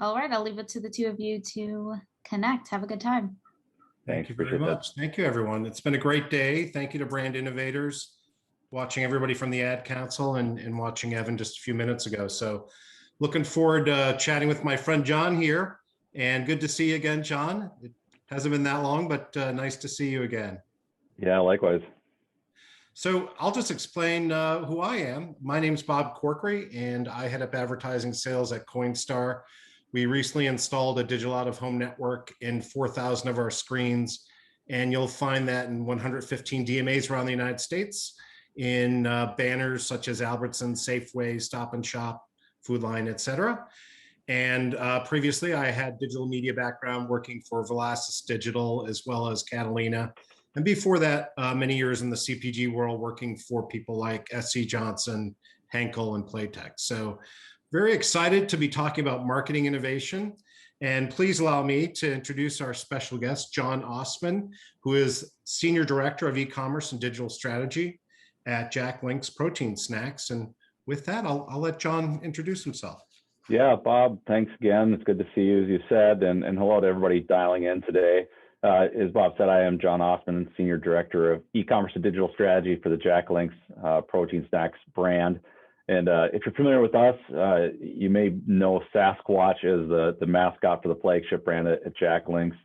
All right, I'll leave it to the two of you to connect. Have a good time. Thank Thanks. you very Appreciate that. much. Thank you, everyone. It's been a great day. Thank you to Brand Innovators, watching everybody from the Ad Council and watching Evan just a few minutes ago. So looking forward to chatting with my friend John here. And good to see you again, John. It hasn't been that long, but nice to see you again. Yeah, likewise. So I'll just explain who I am. My name's Bob Corkery, and I head up advertising sales at Coinstar. We recently installed a digital out-of-home network in 4,000 of our screens, and you'll find that in 115 DMAs around the United States in banners such as Albertsons, Safeway, Stop and Shop, Food Line, etc. And previously, I had digital media background working for Velasas Digital as well as Catalina. And before that, many years in the CPG world, working for people like SC Johnson, Henkel, and Playtex. So very excited to be talking about marketing innovation. And please allow me to introduce our special guest, John Ostman, who is Senior Director of eCommerce and Digital Strategy at Jack Link's Protein Snacks. And with that, I'll let John introduce himself. Yeah, Bob, thanks again. It's good to see you, as you said, and hello to everybody dialing in today. As Bob said, I am John Ostman, Senior Director of e-commerce and digital strategy for the Jack Link's Protein Snacks brand. And if you're familiar with us, you may know Sasquatch as the mascot for the flagship brand at Jack Link's.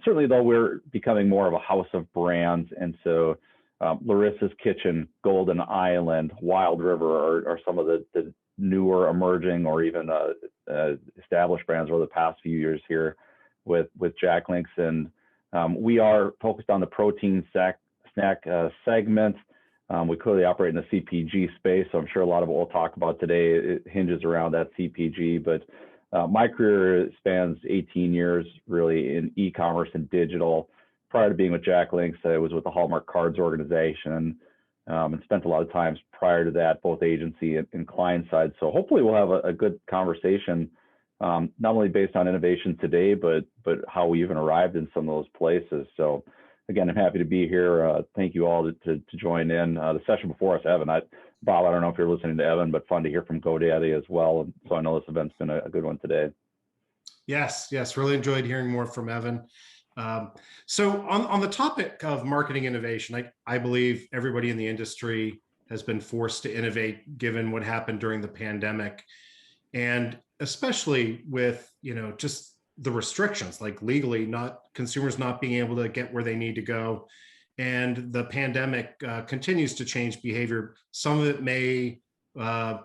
Certainly, though, we're becoming more of a house of brands. And so Larissa's Kitchen, Golden Island, Wild River are some of the newer emerging or even established brands over the past few years here with Jack Link's. And we are focused on the protein snack segment. We clearly operate in the CPG space, so I'm sure a lot of what we'll talk about today, it hinges around that CPG. But my career spans 18 years really in e-commerce and digital. Prior to being with Jack Link's, I was with the Hallmark Cards organization and spent a lot of times prior to that, both agency and client side. So hopefully we'll have a good conversation, not only based on innovation today, but how we even arrived in some of those places. So again, I'm happy to be here. Thank you all to join in. The session before us, Evan, Bob, I don't know if you're listening to Evan, but fun to hear from GoDaddy as well. So I know this event's been a good one today. Yes, really enjoyed hearing more from Evan. So on the topic of marketing innovation, I believe everybody in the industry has been forced to innovate given what happened during the pandemic. And especially with, just the restrictions, like legally consumers not being able to get where they need to go. And the pandemic continues to change behavior. Some of it may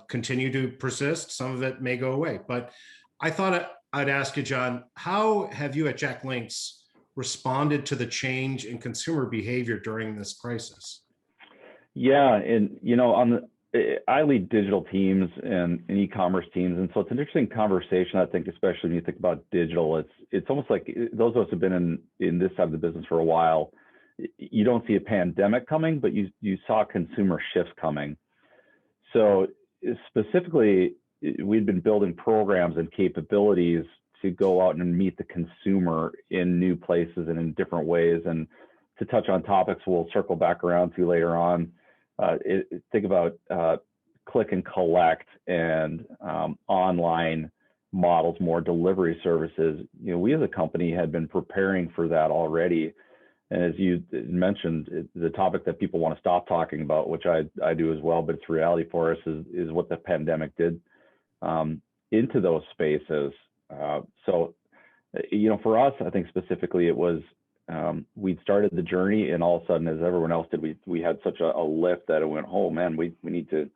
continue to persist. Some of it may go away. But I thought I'd ask you, John, how have you at Jack Link's responded to the change in consumer behavior during this crisis? Yeah, and I lead digital teams and e-commerce teams, and so it's an interesting conversation. I think, especially when you think about digital, it's almost like those of us who've been in this side of the business for a while. You don't see a pandemic coming, but you saw consumer shifts coming. So specifically, we'd been building programs and capabilities to go out and meet the consumer in new places and in different ways. And to touch on topics we'll circle back around to later on, think about click and collect and online models, more delivery services. We as a company had been preparing for that already. And as you mentioned, the topic that people want to stop talking about, which I do as well, but it's reality for us, is what the pandemic did into those spaces. So, for us, I think specifically it was, we'd started the journey, and all of a sudden, as everyone else did, we had such a lift that it went, oh man, we need to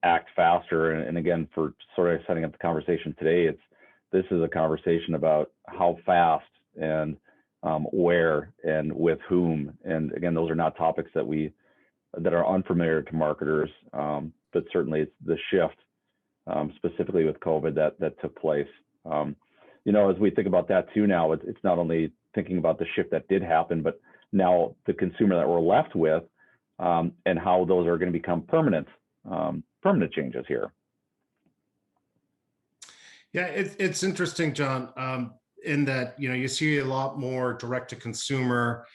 act faster. And again, for sort of setting up the conversation today, this is a conversation about how fast and where and with whom. And again, those are not topics that are unfamiliar to marketers, but certainly it's the shift, specifically with COVID that took place. As we think about that too now, it's not only thinking about the shift that did happen, but now the consumer that we're left with, and how those are going to become permanent changes here. Yeah, it's interesting, John, in that, you see a lot more direct to consumer.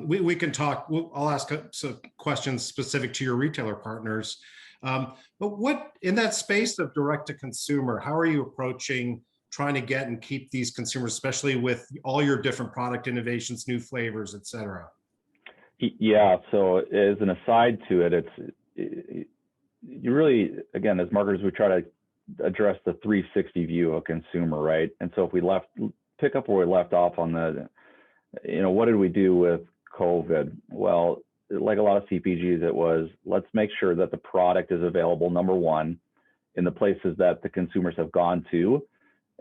We can talk, I'll ask some questions specific to your retailer partners. But what, in that space of direct to consumer, how are you approaching trying to get and keep these consumers, especially with all your different product innovations, new flavors, et cetera? Yeah. So as an aside to it, you really, again, as marketers, we try to address the 360 view of a consumer, right? And so if we pick up where we left off on what did we do with COVID? Well, like a lot of CPGs, it was, let's make sure that the product is available, number one, in the places that the consumers have gone to.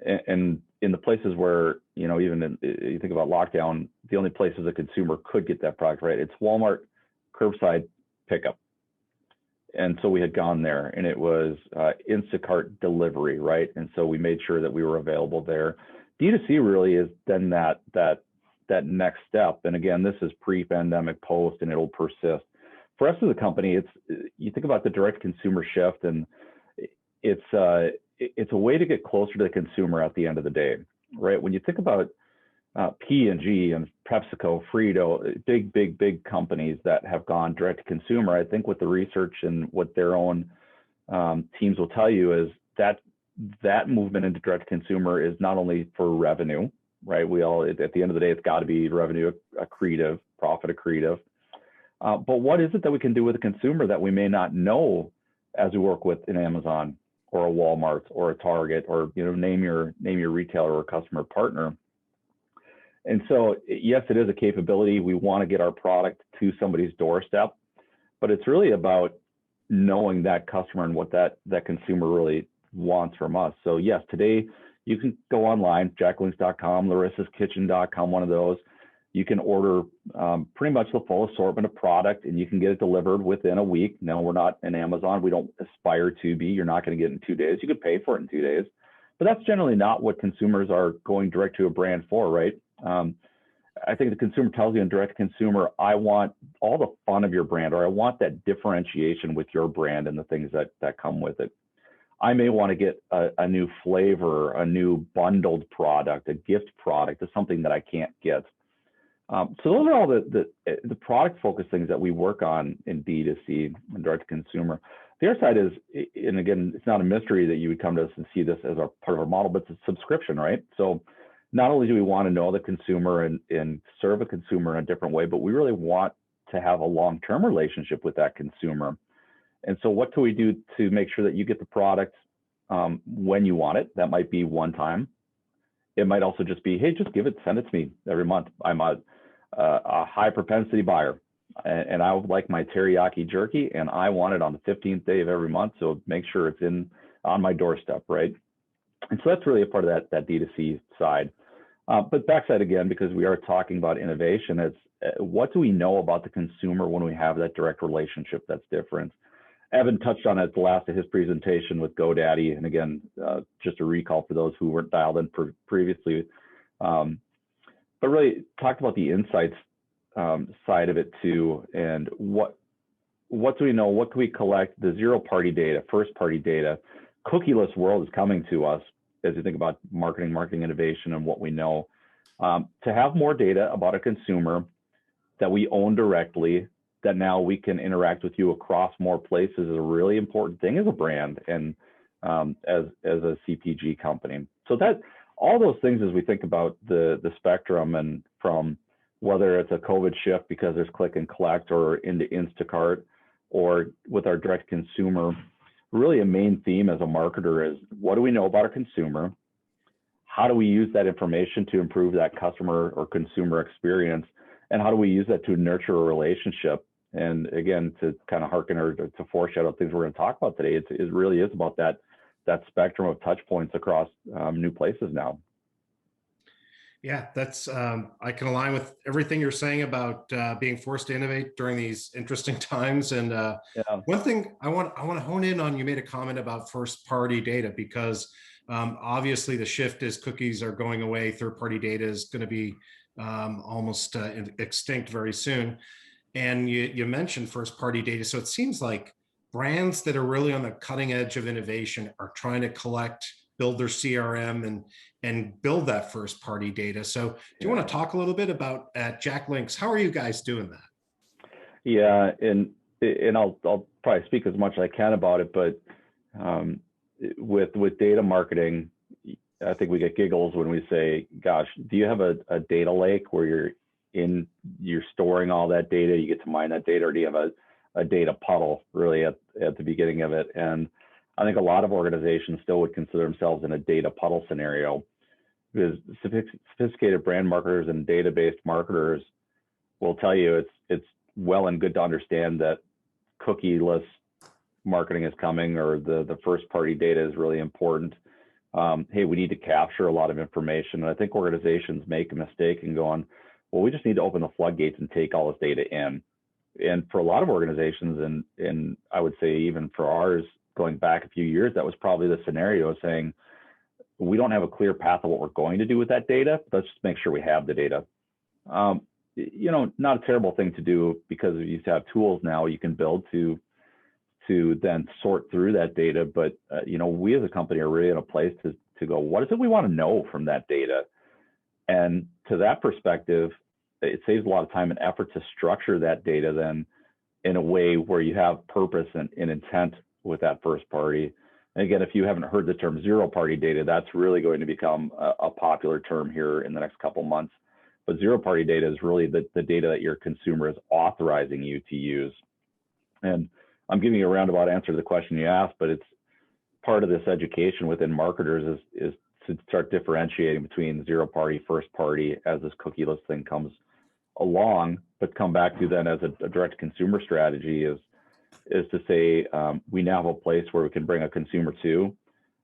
And in the places where, even you think about lockdown, the only places a consumer could get that product, right? It's Walmart curbside pickup. And so we had gone there, and it was Instacart delivery, right? And so we made sure that we were available there. D2C really is then that next step. And again, this is pre-pandemic, post, and it'll persist. For us as a company, you think about the direct consumer shift, and it's a way to get closer to the consumer at the end of the day, right? When you think about P&G and PepsiCo, Frito, big companies that have gone direct to consumer, I think what the research and what their own teams will tell you is that movement into direct to consumer is not only for revenue, right? At the end of the day, it's got to be revenue accretive, profit accretive. But what is it that we can do with a consumer that we may not know as we work with an Amazon or a Walmart or a Target, or name your retailer or customer partner? And so, yes, it is a capability. We want to get our product to somebody's doorstep, but it's really about knowing that customer and what that consumer really wants from us. So yes, today you can go online, jacklinks.com, larissaskitchen.com, one of those. You can order pretty much the full assortment of product, and you can get it delivered within a week. No, we're not an Amazon. We don't aspire to be. You're not going to get it in 2 days. You could pay for it in 2 days, but that's generally not what consumers are going direct to a brand for, right? I think the consumer tells you in direct consumer, I want all the fun of your brand, or I want that differentiation with your brand and the things that come with it. I may want to get a new flavor, a new bundled product, a gift product, or something that I can't get. So those are all the product focused things that we work on in D2C and direct to consumer. The other side is, and again, it's not a mystery that you would come to us and see this as part of our model, but it's a subscription, right? So not only do we want to know the consumer and serve a consumer in a different way, but we really want to have a long-term relationship with that consumer. And so what can we do to make sure that you get the product when you want it? That might be one time. It might also just be, hey, just send it to me every month. I'm a high propensity buyer, and I would like my teriyaki jerky, and I want it on the 15th day of every month. So make sure it's on my doorstep, right? And so that's really a part of that D2C side. But backside again, because we are talking about innovation, it's what do we know about the consumer when we have that direct relationship that's different? Evan touched on it at the last of his presentation with GoDaddy. And again, just a recall for those who weren't dialed in previously, but really talked about the insights side of it too. And what do we know? What can we collect? The zero-party data, first-party data. Cookieless world is coming to us as you think about marketing innovation and what we know. To have more data about a consumer that we own directly, that now we can interact with you across more places, is a really important thing as a brand and as a CPG company. So that all those things, as we think about the spectrum, and from whether it's a COVID shift because there's click and collect or into Instacart, or with our direct consumer, really a main theme as a marketer is, what do we know about our consumer? How do we use that information to improve that customer or consumer experience? And how do we use that to nurture a relationship? And again, to kind of hearken or to foreshadow things we're going to talk about today, it really is about that spectrum of touch points across new places now. Yeah, that's I can align with everything you're saying about being forced to innovate during these interesting times. And one thing I want to hone in on, you made a comment about first-party data, because obviously the shift is cookies are going away. Third-party data is going to be almost extinct very soon. And you mentioned first-party data. So it seems like brands that are really on the cutting edge of innovation are trying to build their CRM and build that first-party data. So do you want to talk a little bit about at Jack Links, how are you guys doing that? Yeah, and I'll probably speak as much as I can about it, but with data marketing, I think we get giggles when we say, gosh, do you have a data lake where you're storing all that data, you get to mine that data, or do you have a data puddle really at the beginning of it? And I think a lot of organizations still would consider themselves in a data puddle scenario, because sophisticated brand marketers and data-based marketers will tell you it's well and good to understand that cookieless marketing is coming, or the first party data is really important. Hey, we need to capture a lot of information. And I think organizations make a mistake in going, well, we just need to open the floodgates and take all this data in. And for a lot of organizations, and I would say even for ours, going back a few years, that was probably the scenario, saying, we don't have a clear path of what we're going to do with that data. Let's just make sure we have the data. Not a terrible thing to do, because you have tools now you can build to then sort through that data. But we as a company are really in a place to go, what is it we want to know from that data? And to that perspective, it saves a lot of time and effort to structure that data then in a way where you have purpose and intent with that first party. And again, if you haven't heard the term zero party data, that's really going to become a popular term here in the next couple months. But zero party data is really the data that your consumer is authorizing you to use. And I'm giving you a roundabout answer to the question you asked, but it's part of this education within marketers is to start differentiating between zero party, first party as this cookieless thing comes along, but come back to then as a direct consumer strategy is to say, we now have a place where we can bring a consumer to.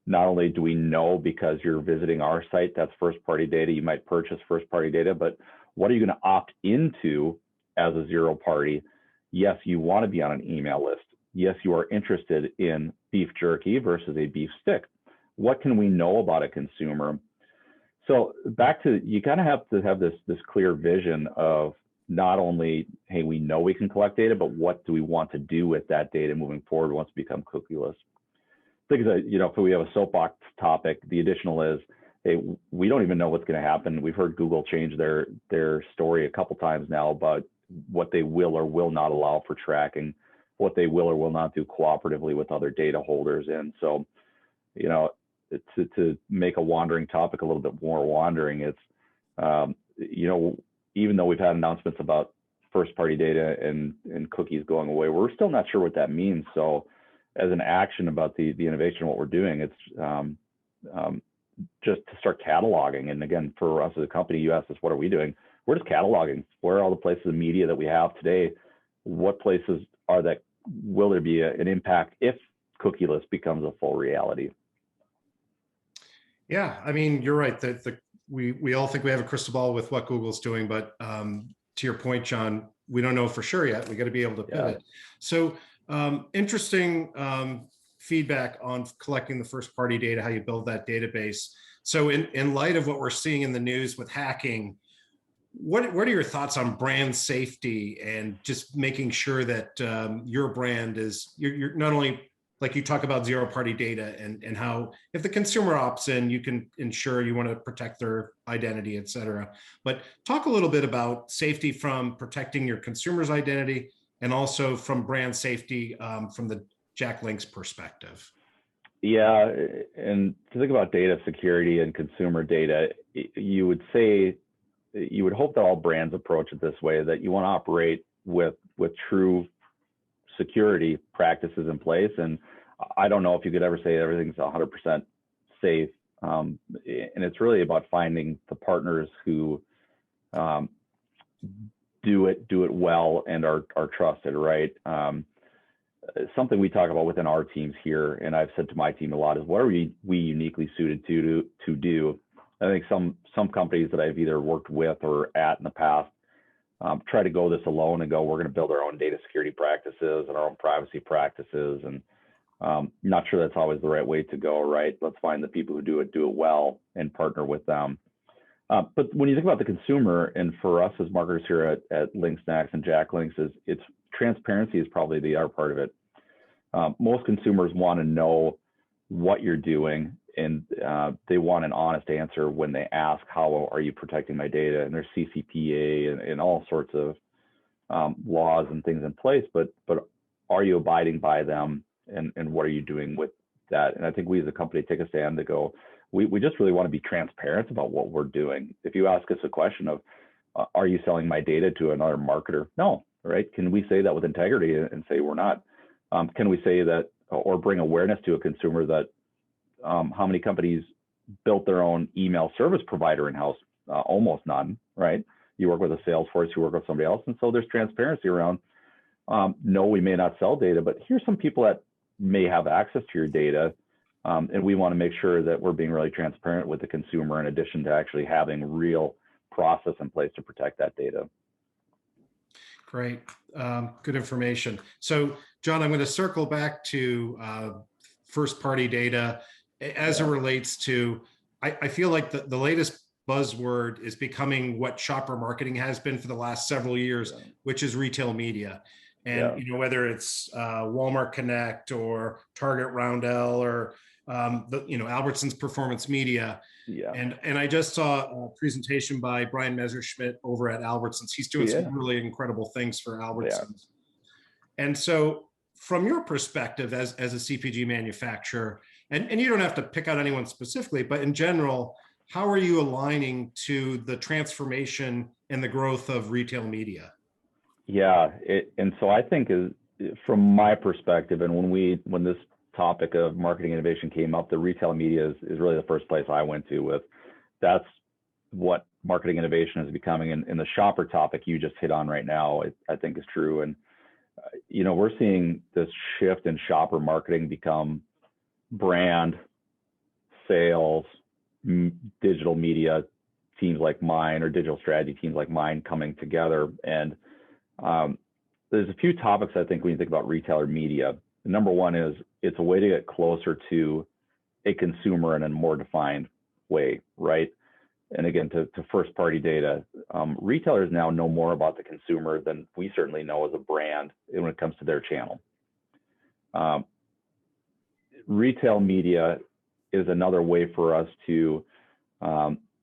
Not only do we know because you're visiting our site, that's first party data, you might purchase first party data, but what are you going to opt into as a zero party? Yes, you want to be on an email list. Yes, you are interested in beef jerky versus a beef stick. What can we know about a consumer? So back to, you kind of have to have this clear vision of not only, hey, we know we can collect data, but what do we want to do with that data moving forward once we become cookieless? Because, if we have a soapbox topic, the additional is, hey, we don't even know what's going to happen. We've heard Google change their story a couple times now about what they will or will not allow for tracking, what they will or will not do cooperatively with other data holders. And so, to make a wandering topic a little bit more wandering, it's, even though we've had announcements about first party data and cookies going away, we're still not sure what that means. So as an action about the innovation, what we're doing, it's just to start cataloging. And again, for us as a company, you asked us, what are we doing? We're just cataloging. Where are all the places of media that we have today? What places are that? Will there be an impact if cookieless becomes a full reality? Yeah, I mean, you're right. We all think we have a crystal ball with what Google's doing, but to your point, John, we don't know for sure yet. We got to be able to pivot. Yeah. So interesting feedback on collecting the first party data, how you build that database. So in light of what we're seeing in the news with hacking, what are your thoughts on brand safety and just making sure that your brand is, you're not only, like you talk about zero party data and how if the consumer opts in, you can ensure you want to protect their identity, et cetera. But talk a little bit about safety from protecting your consumer's identity and also from brand safety from the Jack Link's perspective. Yeah, and to think about data security and consumer data, you would hope that all brands approach it this way, that you want to operate with true security practices in place. And I don't know if you could ever say everything's 100% safe. And it's really about finding the partners who do it well and are trusted, right? Something we talk about within our teams here, and I've said to my team a lot, is what are we uniquely suited to do? I think some companies that I've either worked with or at in the past try to go this alone and go, we're going to build our own data security practices and our own privacy practices. And not sure that's always the right way to go, right? Let's find the people who do it well and partner with them. But when you think about the consumer, and for us as marketers here at Link Snacks and Jack Links, it's transparency is probably the other part of it. Most consumers want to know what you're doing, and they want an honest answer when they ask, how are you protecting my data? And there's CCPA and all sorts of laws and things in place, but are you abiding by them, and what are you doing with that? And I think we as a company take a stand to go, We just really want to be transparent about what we're doing. If you ask us a question of, are you selling my data to another marketer? No, right? Can we say that with integrity and say we're not? Can we say that, or bring awareness to a consumer that how many companies built their own email service provider in-house? Almost none, right? You work with a Salesforce, you work with somebody else. And so there's transparency around, no, we may not sell data, but here's some people that may have access to your data. And we want to make sure that we're being really transparent with the consumer in addition to actually having real process in place to protect that data. Great. Good information. So, John, I'm going to circle back to first-party data as it relates to, I feel like the latest buzzword is becoming what shopper marketing has been for the last several years, which is retail media. And you know, whether it's Walmart Connect or Target Roundel or Albertsons Performance Media. And I just saw a presentation by Brian Messerschmidt over at Albertsons. He's doing some really incredible things for Albertsons. And so from your perspective as a CPG manufacturer, and you don't have to pick out anyone specifically, but in general, how are you aligning to the transformation and the growth of retail media? And so I think from my perspective, and when this topic of marketing innovation came up, the retail media is really the first place I went to with. That's what marketing innovation is becoming. And the shopper topic you just hit on right now, I think is true. And we're seeing this shift in shopper marketing become brand, sales, digital media teams like mine, or digital strategy teams like mine coming together. And there's a few topics I think when you think about retailer media. Number one is it's a way to get closer to a consumer in a more defined way, right? And again, to first party data, retailers now know more about the consumer than we certainly know as a brand when it comes to their channel. Retail media is another way for us to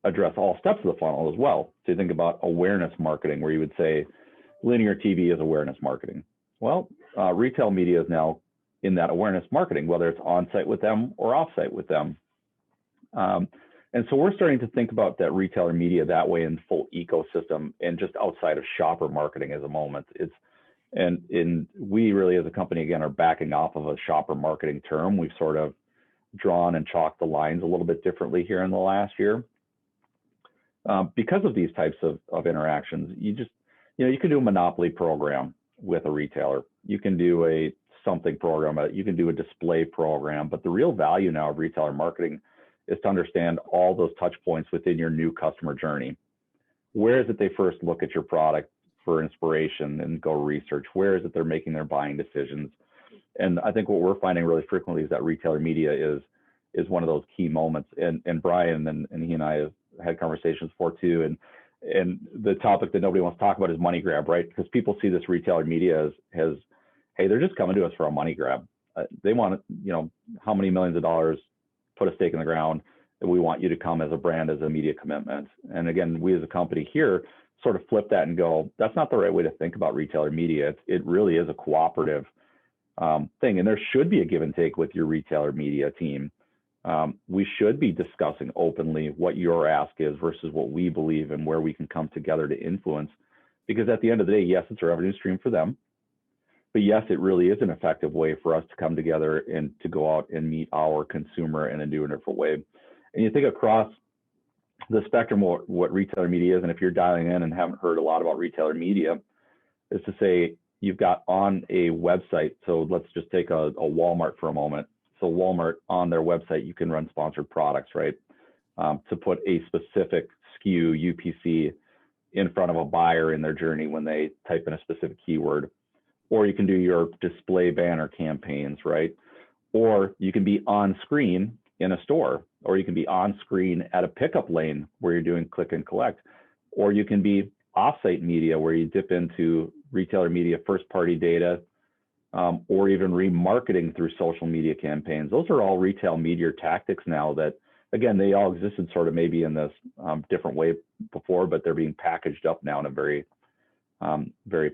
address all steps of the funnel as well. So you think about awareness marketing, where you would say linear TV is awareness marketing. Well, retail media is now in that awareness marketing, whether it's on-site with them or off-site with them. And so we're starting to think about that retailer media that way in full ecosystem and just outside of shopper marketing as a moment. And we really as a company, again, are backing off of a shopper marketing term. We've sort of drawn and chalked the lines a little bit differently here in the last year. Because of these types of interactions, you can do a monopoly program with a retailer. You can do a something program, you can do a display program, but the real value now of retailer marketing is to understand all those touch points within your new customer journey. Where is it they first look at your product for inspiration and go research? Where is it they're making their buying decisions? And I think what we're finding really frequently is that retailer media is one of those key moments. And Brian and he and I have had conversations before too. And the topic that nobody wants to talk about is money grab, right? Because people see this retailer media as hey, they're just coming to us for a money grab. They want, how many millions of dollars, put a stake in the ground, and we want you to come as a brand, as a media commitment. And again, we as a company here sort of flip that and go, that's not the right way to think about retailer media. It really is a cooperative thing. And there should be a give and take with your retailer media team. We should be discussing openly what your ask is versus what we believe and where we can come together to influence. Because at the end of the day, yes, it's a revenue stream for them. But yes, it really is an effective way for us to come together and to go out and meet our consumer in a new and different way. And you think across the spectrum what retailer media is, and if you're dialing in and haven't heard a lot about retailer media, is to say you've got on a website. So let's just take a Walmart for a moment. So Walmart, on their website, you can run sponsored products, right? To put a specific SKU, UPC, in front of a buyer in their journey when they type in a specific keyword. Or you can do your display banner campaigns, right? Or you can be on screen in a store, or you can be on screen at a pickup lane where you're doing click and collect, or you can be offsite media where you dip into retailer media first party data, or even remarketing through social media campaigns. Those are all retail media tactics now that, again, they all existed sort of maybe in this different way before, but they're being packaged up now in a very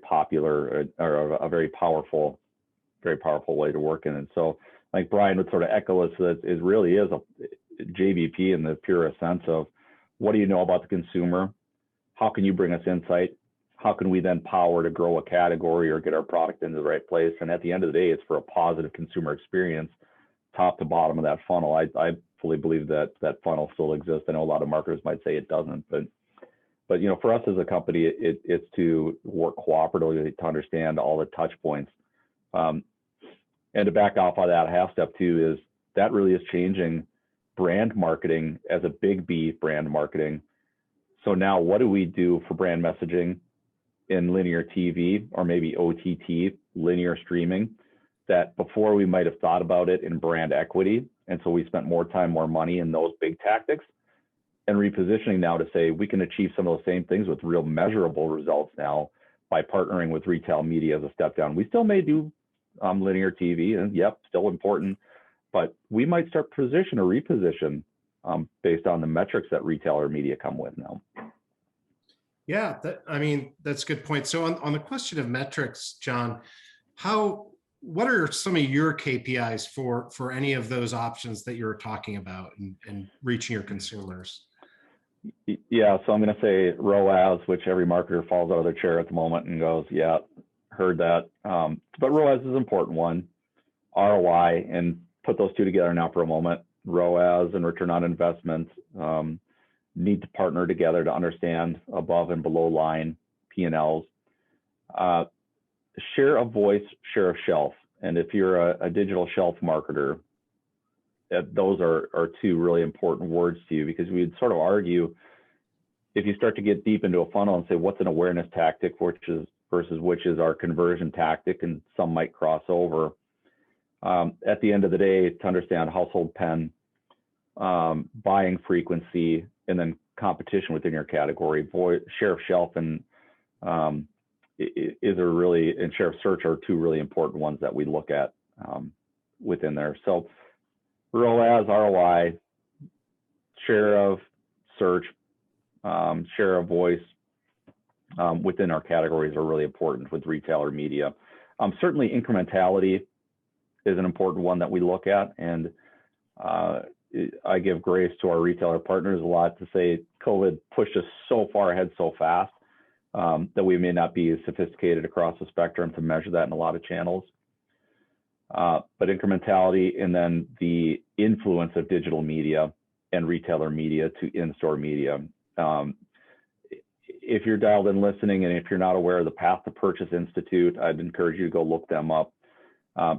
popular or a very powerful way to work in. And so like Brian would sort of echo this, that it really is JVP in the purest sense of what do you know about the consumer? How can you bring us insight? How can we then power to grow a category or get our product into the right place? And at the end of the day, it's for a positive consumer experience, top to bottom of that funnel. I fully believe that that funnel still exists. I know a lot of marketers might say it doesn't, but you know, for us as a company, it's to work cooperatively to understand all the touch points. And to back off of that, half step two is that really is changing brand marketing as a big B, brand marketing. So now what do we do for brand messaging in linear TV or maybe OTT, linear streaming, that before we might have thought about it in brand equity? And so we spent more time, more money in those big tactics, and repositioning now to say we can achieve some of those same things with real measurable results now by partnering with retail media as a step down. We still may do linear TV, and yep, still important, but we might start position or reposition based on the metrics that retailer media come with now. Yeah, that's a good point. So on the question of metrics, John, what are some of your KPIs for any of those options that you're talking about and reaching your consumers? Yeah, so I'm going to say ROAS, which every marketer falls out of their chair at the moment and goes, yeah, heard that. But ROAS is an important one. ROI, and put those two together now for a moment. ROAS and return on investment need to partner together to understand above and below line P&Ls. Share of voice, share of shelf. And if you're a digital shelf marketer, those are two really important words to you, because we'd sort of argue if you start to get deep into a funnel and say what's an awareness tactic versus which is our conversion tactic, and some might cross over. At the end of the day, to understand household pen, buying frequency, and then competition within your category, share of shelf and and share of search are two really important ones that we look at within there. So ROAS, ROI, share of search, share of voice within our categories are really important with retailer media. Certainly incrementality is an important one that we look at, and I give grace to our retailer partners a lot to say COVID pushed us so far ahead so fast that we may not be as sophisticated across the spectrum to measure that in a lot of channels. But incrementality, and then the influence of digital media and retailer media to in-store media. If you're dialed in listening, and if you're not aware of the Path to Purchase Institute, I'd encourage you to go look them up.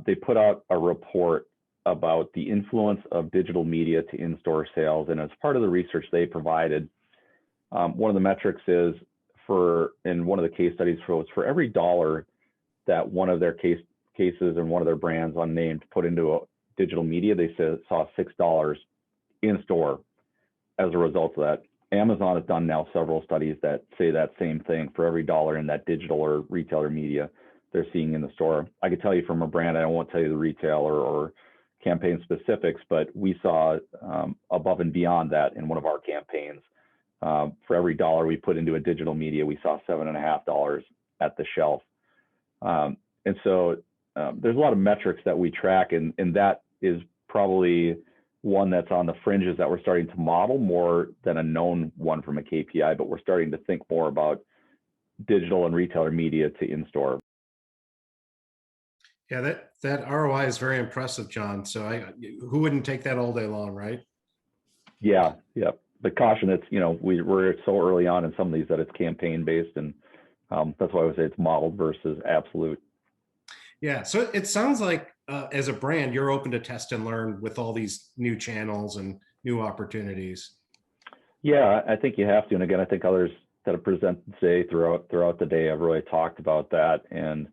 They put out a report about the influence of digital media to in-store sales. And as part of the research they provided, one of the metrics is in one of the case studies for every dollar that one of their cases and one of their brands unnamed put into a digital media, they saw $6 in store as a result of that. Amazon has done now several studies that say that same thing. For every dollar in that digital or retailer media they're seeing in the store. I could tell you from a brand, I won't tell you the retailer or campaign specifics, but we saw above and beyond that in one of our campaigns. For every dollar we put into a digital media, we saw $7.50 at the shelf. And so there's a lot of metrics that we track, and that is probably one that's on the fringes that we're starting to model more than a known one from a KPI, but we're starting to think more about digital and retailer media to in-store. Yeah, that ROI is very impressive, John. So who wouldn't take that all day long, right? Yeah. The caution, it's, we're so early on in some of these that it's campaign based, and that's why I would say it's modeled versus absolute. Yeah, so it sounds like as a brand, you're open to test and learn with all these new channels and new opportunities. Yeah, I think you have to. And again, I think others that have presented today throughout the day have really talked about that. And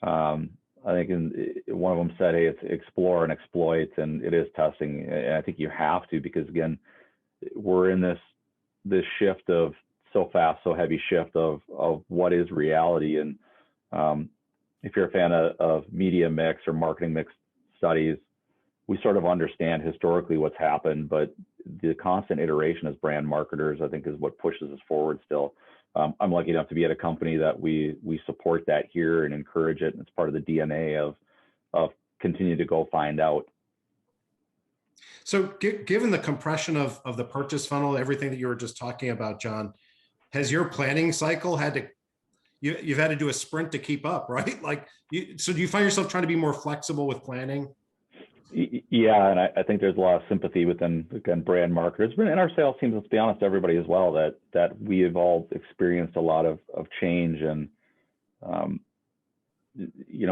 I think one of them said, hey, it's explore and exploit, and it is testing. And I think you have to, because again, we're in this shift of so fast, so heavy shift of what is reality. And if you're a fan of media mix or marketing mix studies, we sort of understand historically what's happened, but the constant iteration as brand marketers, I think, is what pushes us forward still. I'm lucky enough to be at a company that we support that here and encourage it. And it's part of the DNA of continue to go find out. So given the compression of the purchase funnel, everything that you were just talking about, John, has your planning cycle had to, you've had to do a sprint to keep up, right? Like, so do you find yourself trying to be more flexible with planning? Yeah, and I think there's a lot of sympathy within, again, brand marketers, but in our sales teams, let's be honest, everybody as well, that we have all experienced a lot of change. And,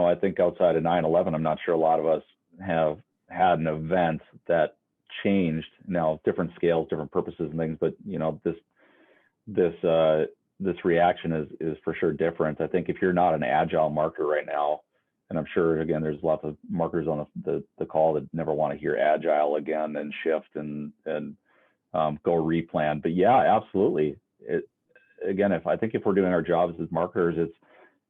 I think outside of 9/11, I'm not sure a lot of us have had an event that changed. Now, different scales, different purposes and things, but, this reaction is for sure different. I think if you're not an agile marketer right now, and I'm sure, again, there's lots of marketers on the call that never want to hear agile again and shift and go replan. But yeah, absolutely. Again, I think if we're doing our jobs as marketers,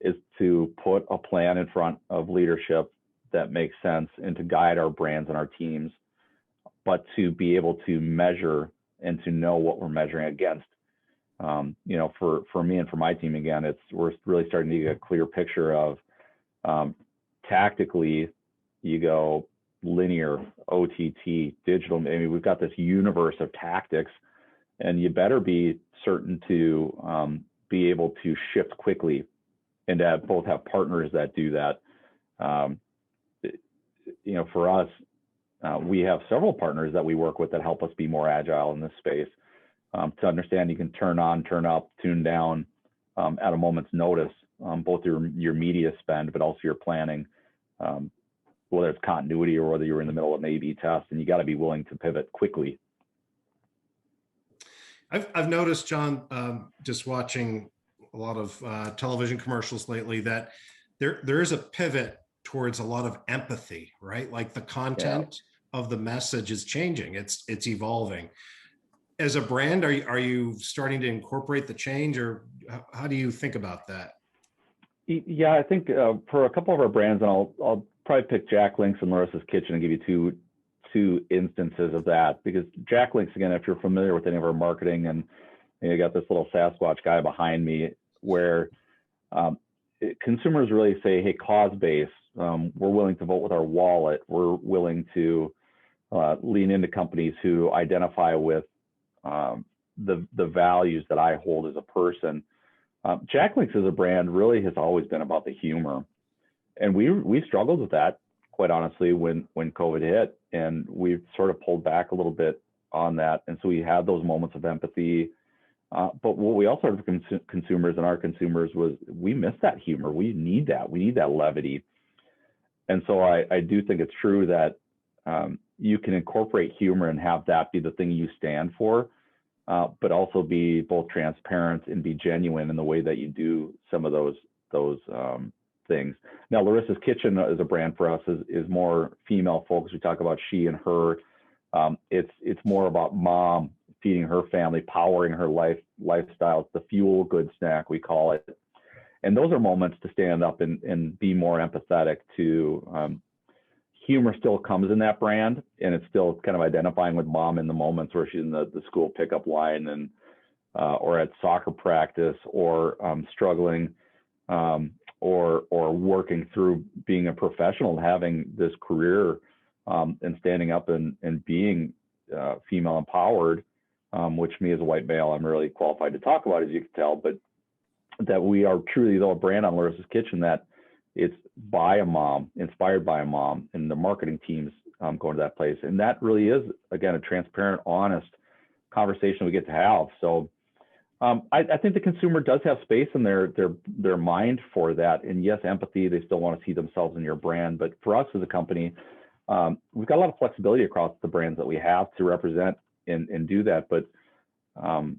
it's to put a plan in front of leadership that makes sense and to guide our brands and our teams, but to be able to measure and to know what we're measuring against. For me and for my team, again, we're really starting to get a clear picture of tactically, you go linear, OTT, digital. I mean, we've got this universe of tactics, and you better be certain to be able to shift quickly and to both have partners that do that. For us, we have several partners that we work with that help us be more agile in this space. To understand you can turn on, turn up, tune down at a moment's notice, both your media spend, but also your planning, whether it's continuity or whether you're in the middle of an A/B test, and you got to be willing to pivot quickly. I've noticed, John, just watching a lot of television commercials lately, that there is a pivot towards a lot of empathy, right? Like the content of the message is changing. It's evolving. As a brand, are you starting to incorporate the change, or how do you think about that? Yeah, I think for a couple of our brands, and I'll probably pick Jack Link's and Larissa's Kitchen and give you two instances of that, because Jack Link's, again, if you're familiar with any of our marketing, and you got this little Sasquatch guy behind me, where consumers really say, hey, cause-based, we're willing to vote with our wallet. We're willing to lean into companies who identify with the values that I hold as a person. Jack Link's as a brand really has always been about the humor. And we struggled with that, quite honestly, when COVID hit, and we've sort of pulled back a little bit on that. And so we had those moments of empathy. But what we also heard from consumers and our consumers was, we miss that humor. We need that. We need that levity. And so I do think it's true that you can incorporate humor and have that be the thing you stand for, but also be both transparent and be genuine in the way that you do some of those things. Now, Larissa's Kitchen as a brand for us is more female focused. We talk about she and her. It's more about mom feeding her family, powering her lifestyle. It's the fuel good snack, we call it. And those are moments to stand up and be more empathetic to. Humor still comes in that brand, and it's still kind of identifying with mom in the moments where she's in the school pickup line and or at soccer practice, or struggling or working through being a professional and having this career and standing up and being female empowered, which me as a white male, I'm really qualified to talk about, as you can tell, but that we are truly, though, a brand on Larissa's Kitchen that it's by a mom, inspired by a mom, and the marketing teams going to that place. And that really is, again, a transparent, honest conversation we get to have. So I think the consumer does have space in their mind for that. And yes, empathy, they still want to see themselves in your brand. But for us as a company, we've got a lot of flexibility across the brands that we have to represent and do that. But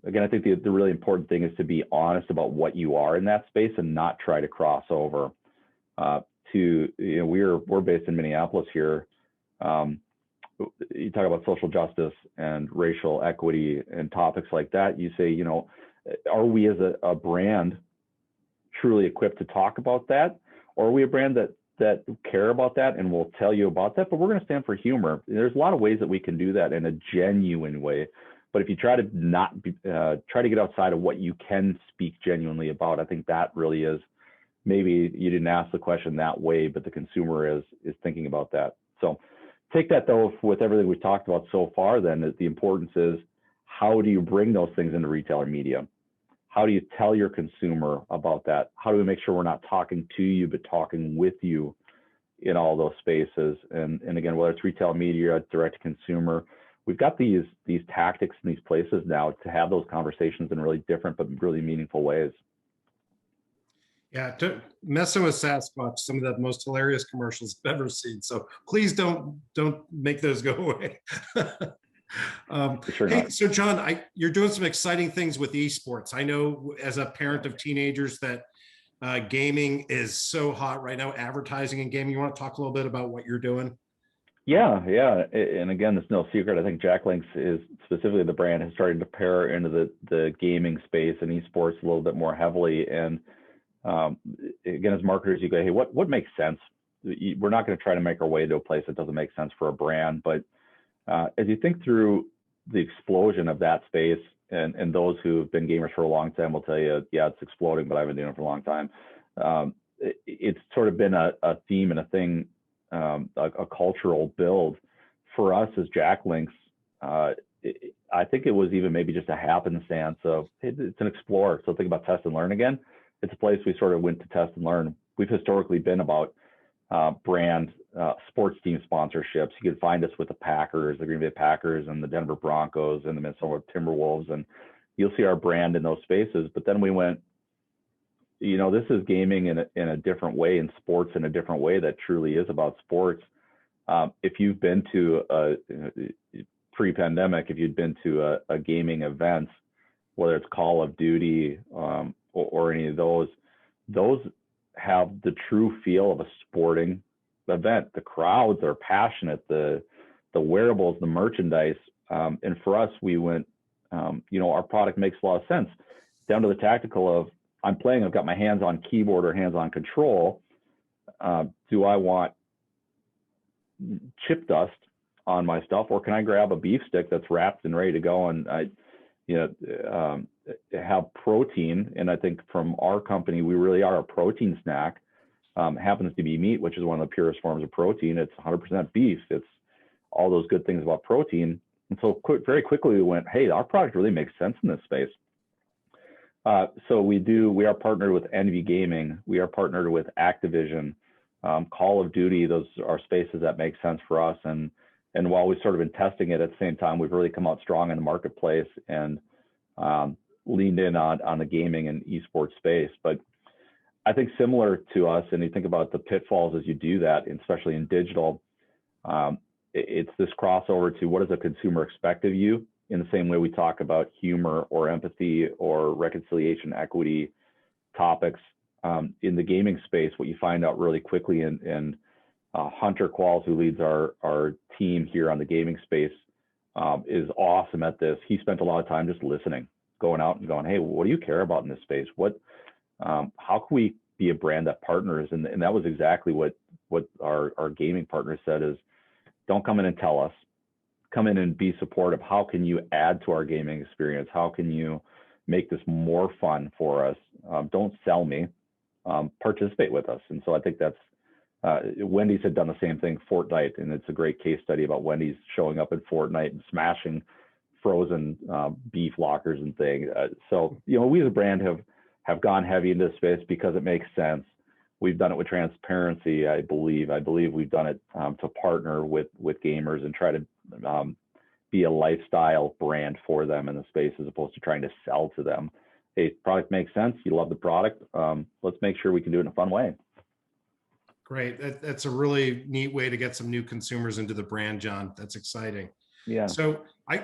again, I think the really important thing is to be honest about what you are in that space and not try to cross over. We're based in Minneapolis here. You talk about social justice and racial equity and topics like that. You say, are we as a brand truly equipped to talk about that? Or are we a brand that care about that and will tell you about that? But we're going to stand for humor. There's a lot of ways that we can do that in a genuine way. But if you try to try to get outside of what you can speak genuinely about, I think that really is, maybe you didn't ask the question that way, but the consumer is thinking about that. So take that though with everything we've talked about so far, then the importance is, how do you bring those things into retailer media? How do you tell your consumer about that? How do we make sure we're not talking to you, but talking with you in all those spaces? And again, whether it's retail media, direct to consumer, we've got these tactics in these places now to have those conversations in really different but really meaningful ways. Yeah, messing with Sasquatch, some of the most hilarious commercials I've ever seen. So please don't make those go away. Sure Hey, not. so John, you're doing some exciting things with esports. I know as a parent of teenagers that gaming is so hot right now, advertising and gaming. You want to talk a little bit about what you're doing? Yeah. And again, it's no secret. I think JackLinks is specifically the brand has started to pair into the gaming space and esports a little bit more heavily. And again, as marketers, you go, hey, what makes sense? We're not going to try to make our way to a place that doesn't make sense for a brand. But as you think through the explosion of that space, and those who've been gamers for a long time will tell you, yeah, it's exploding, but I've been doing it for a long time. It's sort of been a theme and a thing, a cultural build for us as JackLinks. I think it was even maybe just a happenstance of, hey, it's an explorer. So think about test and learn again. It's a place we sort of went to test and learn. We've historically been about brand sports team sponsorships. You can find us with the Packers, the Green Bay Packers, and the Denver Broncos, and the Minnesota Timberwolves, and you'll see our brand in those spaces. But then we went, this is gaming in a different way, and sports in a different way that truly is about sports. If you've been to pre-pandemic, if you'd been to a gaming event, whether it's Call of Duty or any of those have the true feel of a sporting event. The crowds are passionate, the wearables, the merchandise. And for us, we went, our product makes a lot of sense, down to the tactical of, I'm playing, I've got my hands on keyboard or hands on control. Do I want chip dust on my stuff, or can I grab a beef stick that's wrapped and ready to go and have protein? And I think from our company, we really are a protein snack. Happens to be meat, which is one of the purest forms of protein. It's 100% beef. It's all those good things about protein. And so very quickly we went, hey, our product really makes sense in this space. So we are partnered with Envy Gaming. We are partnered with Activision, Call of Duty. Those are spaces that make sense for us. And while we've sort of been testing it, at the same time, we've really come out strong in the marketplace and leaned in on the gaming and esports space. But I think similar to us, and you think about the pitfalls as you do that, especially in digital, it's this crossover to what does a consumer expect of you, in the same way we talk about humor or empathy or reconciliation, equity topics. In the gaming space, what you find out really quickly, and Hunter Qualls, who leads our team here on the gaming space, is awesome at this. He spent a lot of time just listening, going out and going, hey, what do you care about in this space? How can we be a brand that partners? And that was exactly what our gaming partners said is, don't come in and tell us, come in and be supportive. How can you add to our gaming experience? How can you make this more fun for us? Don't sell me, participate with us. And so I think that's, Wendy's had done the same thing, Fortnite, and it's a great case study about Wendy's showing up in Fortnite and smashing frozen beef lockers and things. So, we as a brand have gone heavy into this space because it makes sense. We've done it with transparency, I believe. I believe we've done it to partner with gamers and try to be a lifestyle brand for them in the space, as opposed to trying to sell to them. Hey, product makes sense. You love the product. Let's make sure we can do it in a fun way. Great. That's a really neat way to get some new consumers into the brand, John. That's exciting. Yeah. So I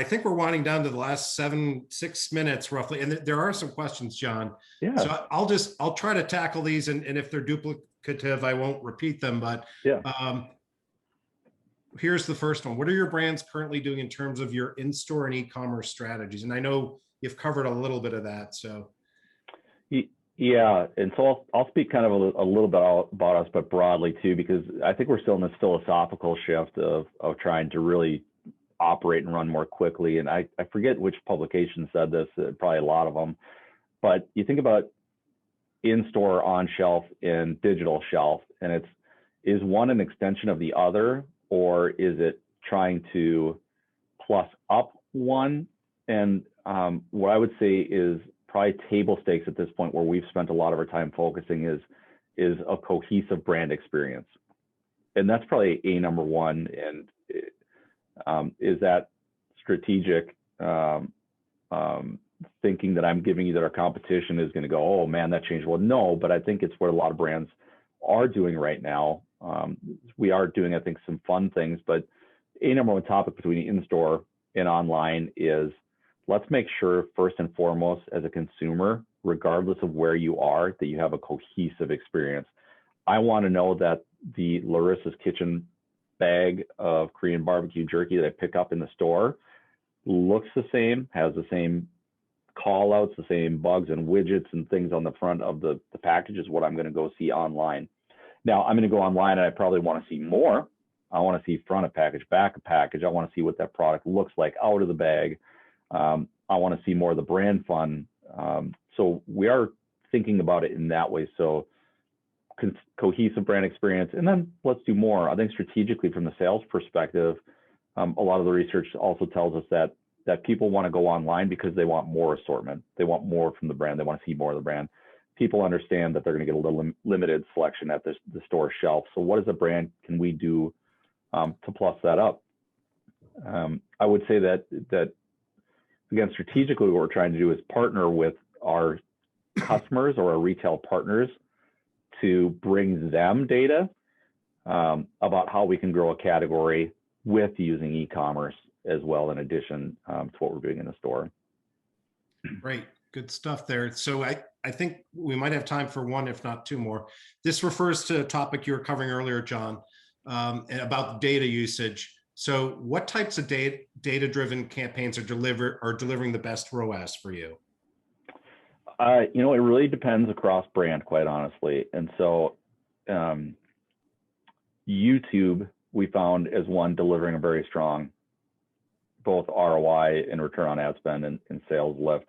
think we're winding down to the last 6 minutes roughly, and there are some questions, John. Yeah. So I'll try to tackle these, and if they're duplicative, I won't repeat them. But yeah. Here's the first one. What are your brands currently doing in terms of your in-store and e-commerce strategies? And I know you've covered a little bit of that. So. Yeah, and so I'll speak kind of a little bit about us, but broadly too, because I think we're still in this philosophical shift of trying to really operate and run more quickly. And I forget which publication said this, probably a lot of them, but you think about in-store, on shelf, and digital shelf, and is one an extension of the other, or is it trying to plus up one? And what I would say is probably table stakes at this point, where we've spent a lot of our time focusing, is a cohesive brand experience. And that's probably a number one. And is that strategic thinking that I'm giving you that our competition is going to go, oh man, that changed? Well, no, but I think it's what a lot of brands are doing right now. We are doing, I think, some fun things, but a number one topic between in-store and online is, let's make sure first and foremost as a consumer, regardless of where you are, that you have a cohesive experience. I want to know that the Larissa's Kitchen bag of Korean barbecue jerky that I pick up in the store looks the same, has the same call outs, the same bugs and widgets and things on the front of the package is what I'm going to go see online. Now I'm going to go online and I probably want to see more. I want to see front of package, back of package. I want to see what that product looks like out of the bag. I want to see more of the brand fun. So we are thinking about it in that way. So cohesive brand experience, and then let's do more. I think strategically from the sales perspective, a lot of the research also tells us that people want to go online because they want more assortment. They want more from the brand. They want to see more of the brand. People understand that they're going to get a little limited selection at the store shelf. So what as a brand can we do to plus that up? I would say that again, strategically, what we're trying to do is partner with our customers or our retail partners to bring them data about how we can grow a category with using e-commerce as well, in addition to what we're doing in the store. Great, good stuff there. So I think we might have time for one, if not two more. This refers to a topic you were covering earlier, John, about data usage. So what types of data-driven campaigns are delivering the best ROAS for you? It really depends across brand, quite honestly. And so YouTube, we found, as one delivering a very strong both ROI and return on ad spend and sales lift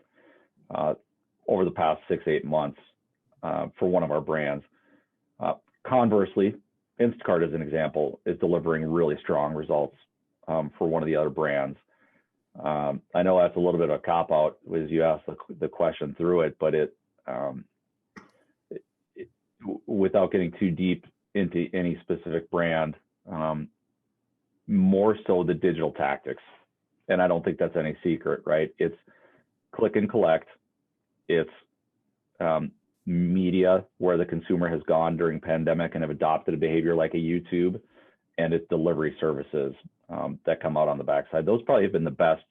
over the past 6-8 months for one of our brands. Conversely, Instacart, as an example, is delivering really strong results for one of the other brands. I know that's a little bit of a cop-out as you ask the question through it, but without getting too deep into any specific brand, more so the digital tactics. And I don't think that's any secret, right? It's click and collect. It's media where the consumer has gone during pandemic and have adopted a behavior like a YouTube, and it's delivery services that come out on the backside. Those probably have been the best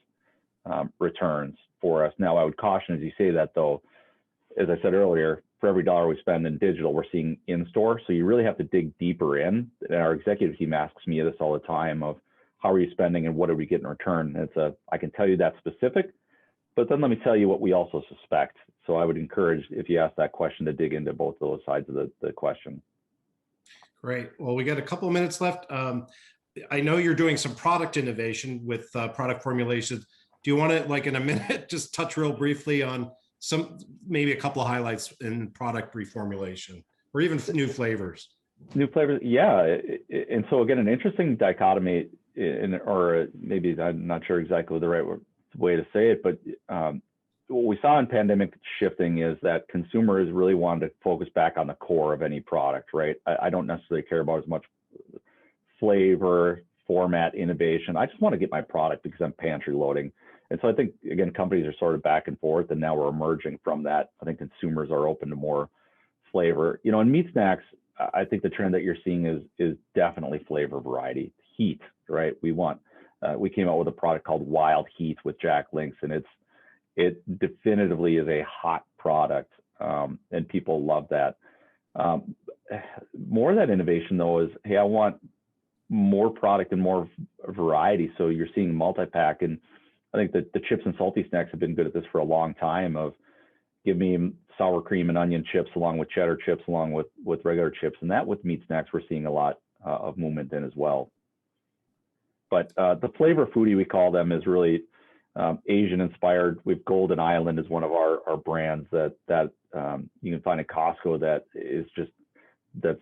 returns for us. Now, I would caution as you say that, though, as I said earlier, for every dollar we spend in digital, we're seeing in store. So you really have to dig deeper in. And our executive team asks me this all the time of how are you spending and what do we get in return? And I can tell you that specific, but then let me tell you what we also suspect. So I would encourage, if you ask that question, to dig into both those sides of the question. Great. Well, we got a couple of minutes left. I know you're doing some product innovation with product formulations. Do you want to, like in a minute, just touch real briefly on maybe a couple of highlights in product reformulation or even new flavors? New flavors, yeah. And so again, an interesting dichotomy, or maybe I'm not sure exactly the right way to say it, but what we saw in pandemic shifting is that consumers really wanted to focus back on the core of any product, right? I don't necessarily care about as much flavor, format, innovation. I just want to get my product because I'm pantry loading. And so I think, again, companies are sort of back and forth, and now we're emerging from that. I think consumers are open to more flavor. In meat snacks, I think the trend that you're seeing is definitely flavor variety, heat, right? We came out with a product called Wild Heat with Jack Links, and it definitively is a hot product, and people love that. More of that innovation, though, is, hey, I want more product and more variety. So you're seeing multi-pack, and I think that the chips and salty snacks have been good at this for a long time of give me sour cream and onion chips along with cheddar chips, along with regular chips. And that with meat snacks, we're seeing a lot of movement in as well. But the flavor foodie, we call them, is really Asian inspired. We've Golden Island is one of our brands that you can find at Costco that's